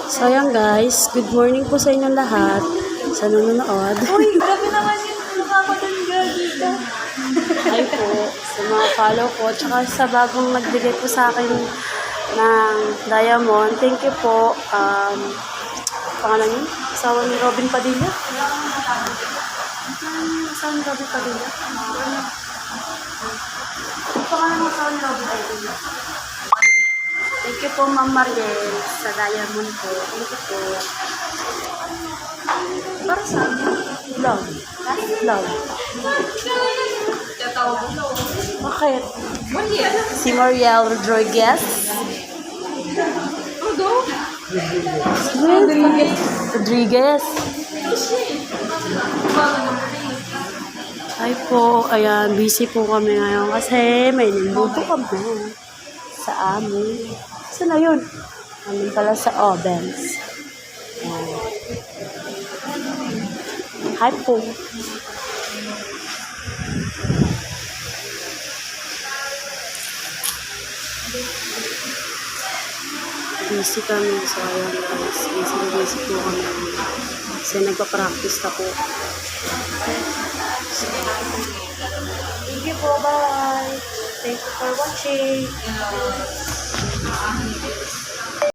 So ayan guys, good morning po sa inyong lahat sa nanonood. Uy, grabe naman yung nakakatangga dito. Ay po, sa mga follow ko, tsaka sa bagong nagbigay po sa akin ng diamond. Thank you po. Pangalan niyo? Asawa ni Robin Padilla? Asawa ni Robin Padilla? Pangalan ng asawa ni Robin Padilla? Thank you po, Ma'am Mariel, sa diamond po. Thank you po. Para sa love. Love. Bakit? Si Mariel Rodriguez. Rodriguez. Ay po, ayan, busy po kami ngayon kasi may niluto kami sa amin. Saan na yun? Amin pala sa ovens. Hi po. Busy kami sa ayan guys. Busy po kami. Kasi nagpa-practice na po. Thank you po. Bye. Thank you for watching.